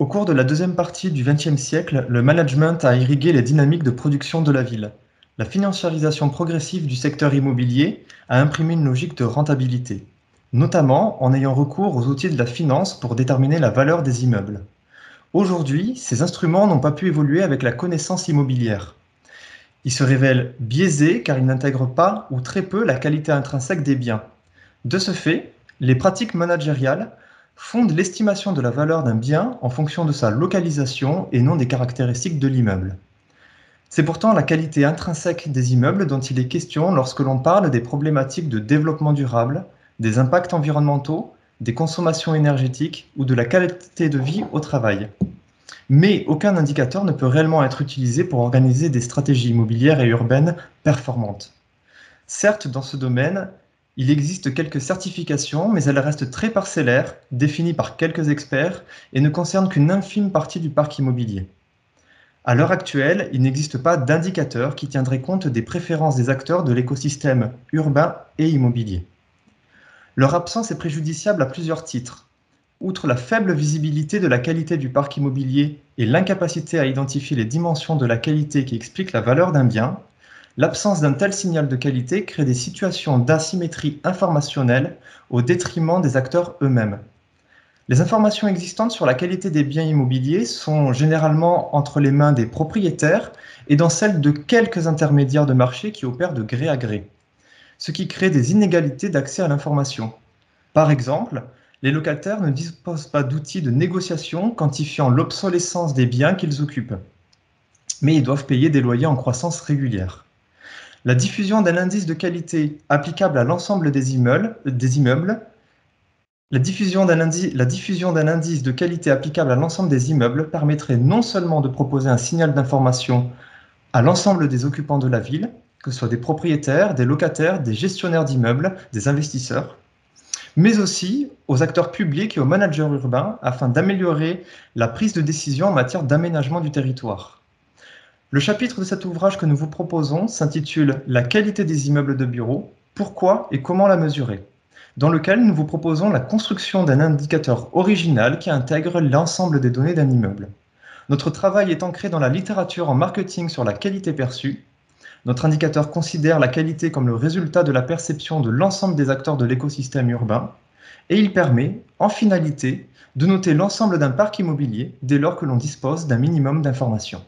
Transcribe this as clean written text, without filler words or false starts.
Au cours de la deuxième partie du XXe siècle, le management a irrigué les dynamiques de production de la ville. La financiarisation progressive du secteur immobilier a imprimé une logique de rentabilité, notamment en ayant recours aux outils de la finance pour déterminer la valeur des immeubles. Aujourd'hui, ces instruments n'ont pas pu évoluer avec la connaissance immobilière. Ils se révèlent biaisés car ils n'intègrent pas ou très peu la qualité intrinsèque des biens. De ce fait, les pratiques managériales fondent l'estimation de la valeur d'un bien en fonction de sa localisation et non des caractéristiques de l'immeuble. C'est pourtant la qualité intrinsèque des immeubles dont il est question lorsque l'on parle des problématiques de développement durable, des impacts environnementaux, des consommations énergétiques ou de la qualité de vie au travail. Mais aucun indicateur ne peut réellement être utilisé pour organiser des stratégies immobilières et urbaines performantes. Certes, dans ce domaine, il existe quelques certifications, mais elles restent très parcellaires, définies par quelques experts et ne concernent qu'une infime partie du parc immobilier. À l'heure actuelle, il n'existe pas d'indicateur qui tiendrait compte des préférences des acteurs de l'écosystème urbain et immobilier. Leur absence est préjudiciable à plusieurs titres. Outre la faible visibilité de la qualité du parc immobilier et l'incapacité à identifier les dimensions de la qualité qui expliquent la valeur d'un bien, l'absence d'un tel signal de qualité crée des situations d'asymétrie informationnelle au détriment des acteurs eux-mêmes. Les informations existantes sur la qualité des biens immobiliers sont généralement entre les mains des propriétaires et dans celles de quelques intermédiaires de marché qui opèrent de gré à gré, ce qui crée des inégalités d'accès à l'information. Par exemple, les locataires ne disposent pas d'outils de négociation quantifiant l'obsolescence des biens qu'ils occupent, mais ils doivent payer des loyers en croissance régulière. La diffusion d'un indice de qualité applicable à l'ensemble des immeubles, la diffusion d'un indice de qualité applicable à l'ensemble des immeubles permettrait non seulement de proposer un signal d'information à l'ensemble des occupants de la ville, que ce soit des propriétaires, des locataires, des gestionnaires d'immeubles, des investisseurs, mais aussi aux acteurs publics et aux managers urbains afin d'améliorer la prise de décision en matière d'aménagement du territoire. Le chapitre de cet ouvrage que nous vous proposons s'intitule La qualité des immeubles de bureaux, pourquoi et comment la mesurer, dans lequel nous vous proposons la construction d'un indicateur original qui intègre l'ensemble des données d'un immeuble. Notre travail est ancré dans la littérature en marketing sur la qualité perçue. Notre indicateur considère la qualité comme le résultat de la perception de l'ensemble des acteurs de l'écosystème urbain et il permet, en finalité, de noter l'ensemble d'un parc immobilier dès lors que l'on dispose d'un minimum d'informations.